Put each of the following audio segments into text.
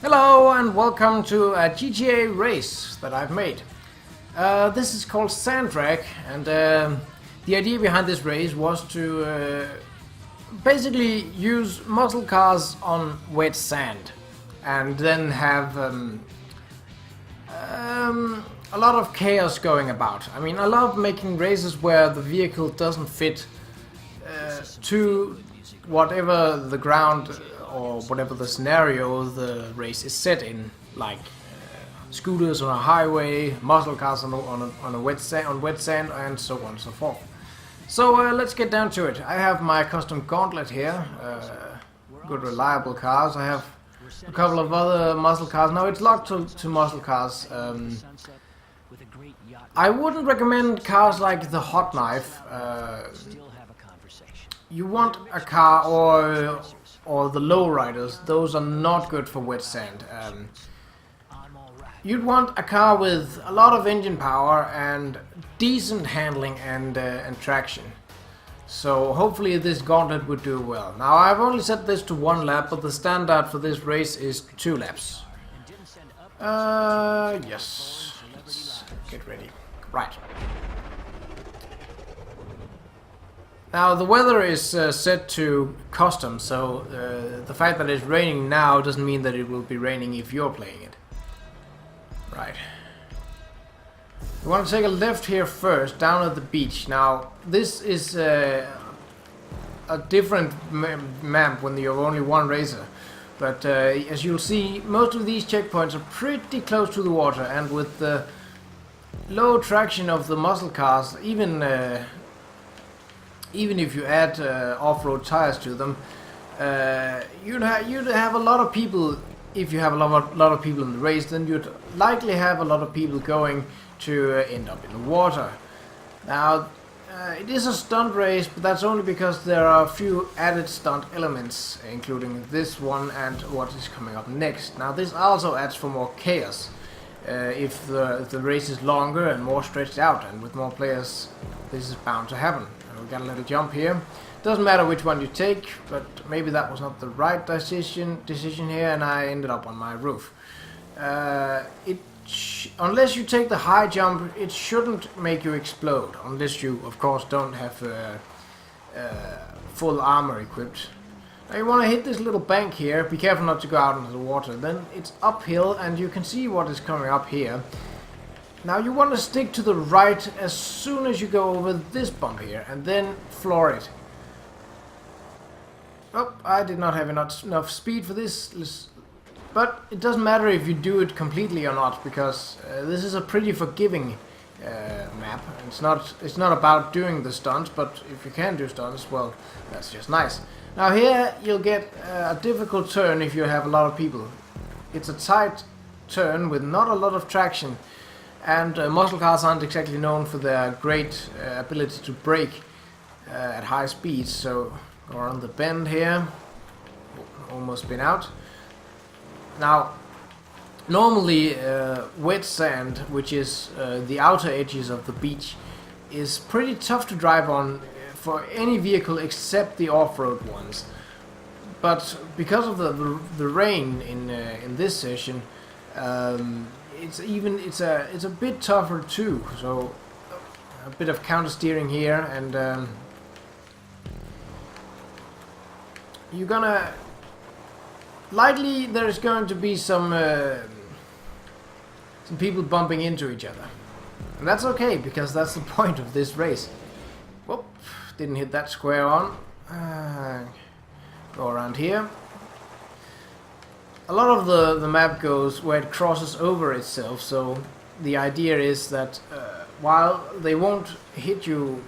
Hello and welcome to a GTA race that I've made. This is called Sanddrag, and the idea behind this race was to basically use muscle cars on wet sand and then have a lot of chaos going about. I mean, I love making races where the vehicle doesn't fit to whatever the ground or whatever the scenario the race is set in, like scooters on a highway, muscle cars on wet sand, and so on and so forth. So let's get down to it. I have my custom gauntlet here, good reliable cars. I have a couple of other muscle cars. Now it's locked to muscle cars. I wouldn't recommend cars like the Hot Knife. You want a car or the lowriders. Those are not good for wet sand. You'd want a car with a lot of engine power and decent handling and traction. So hopefully this gauntlet would do well. Now I've only set this to 1 lap, but the standard for this race is 2 laps. Yes. Let's get ready. Right. Now the weather is set to custom, so the fact that it's raining now doesn't mean that it will be raining if you're playing it. Right. We want to take a left here first, down at the beach. Now this is a different map when you have only one racer, but as you'll see, most of these checkpoints are pretty close to the water, and with the low traction of the muscle cars, even if you add off-road tires to them, you'd have a lot of people. If you have a lot of people in the race, then you'd likely have a lot of people going to end up in the water. Now, it is a stunt race, but that's only because there are a few added stunt elements, including this one and what is coming up next. Now, this also adds for more chaos. If the race is longer and more stretched out, and with more players, this is bound to happen. We got a little jump here. Doesn't matter which one you take, but maybe that was not the right decision here, and I ended up on my roof. Unless you take the high jump, it shouldn't make you explode, unless you, of course, don't have full armor equipped. Now you want to hit this little bank here. Be careful not to go out into the water. Then it's uphill, and you can see what is coming up here. Now you want to stick to the right as soon as you go over this bump here, and then floor it. Oh, I did not have enough speed for this, but it doesn't matter if you do it completely or not, because this is a pretty forgiving map. It's not about doing the stunts, but if you can do stunts, well, that's just nice. Now here you'll get a difficult turn if you have a lot of people. It's a tight turn with not a lot of traction. And muscle cars aren't exactly known for their great ability to brake at high speeds, so go around the bend here. Almost been out. Now, normally wet sand, which is the outer edges of the beach, is pretty tough to drive on for any vehicle except the off-road ones. But because of the rain in this session, it's a bit tougher too, so a bit of counter steering here, and you're gonna likely there's going to be some people bumping into each other, and that's okay because that's the point of this race. Whoop! Didn't hit that square on. Go around here. A lot of the map goes where it crosses over itself, so the idea is that while they won't hit you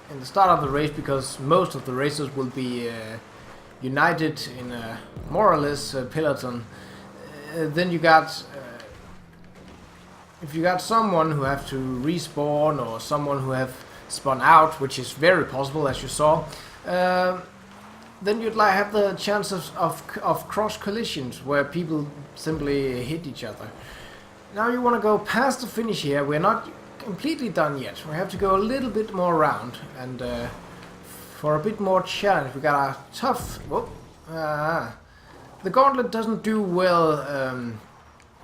in the start of the race, because most of the racers will be united in a more or less peloton, then you got if you got someone who have to respawn or someone who have spun out, which is very possible as you saw, then you'd have the chance of cross collisions where people simply hit each other. Now you want to go past the finish here. We're not completely done yet. We have to go a little bit more around, and for a bit more challenge we got a tough The Gauntlet doesn't do well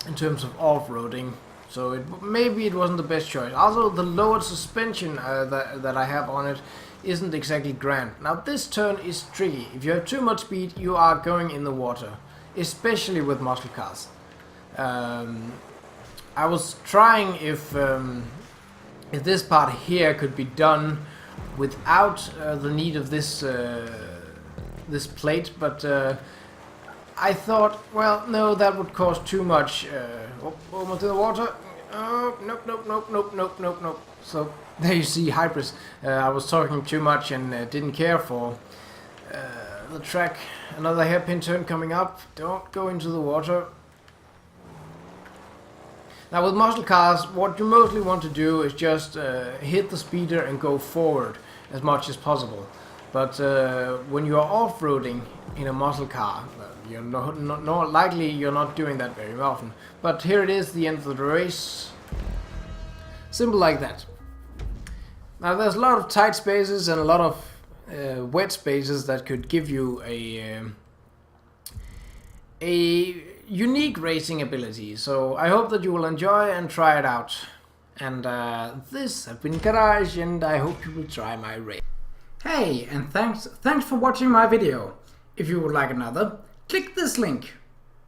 in terms of off-roading, so maybe it wasn't the best choice. Also, the lowered suspension that I have on it isn't exactly grand. Now, this turn is tricky. If you have too much speed, you are going in the water, especially with muscle cars. I was trying if this part here could be done without the need of this this plate, but I thought, well, no, that would cost too much. Almost in the water. Oh, nope, nope, nope, nope, nope, nope, nope. So there you see, Hybris. I was talking too much and didn't care for the track. Another hairpin turn coming up. Don't go into the water. Now with muscle cars, what you mostly want to do is just hit the speeder and go forward as much as possible. But when you are off-roading in a muscle car, you're not likely you're not doing that very often. But here it is, the end of the race. Simple like that. Now there's a lot of tight spaces and a lot of wet spaces that could give you a unique racing ability. So I hope that you will enjoy and try it out. And this has been Qa'Rajh, and I hope you will try my race. Hey, and thanks for watching my video. If you would like another, click this link,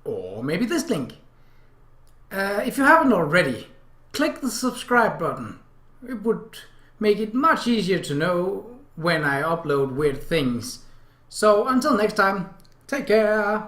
or maybe this link. If you haven't already, click the subscribe button. It would make it much easier to know when I upload weird things. So until next time, take care.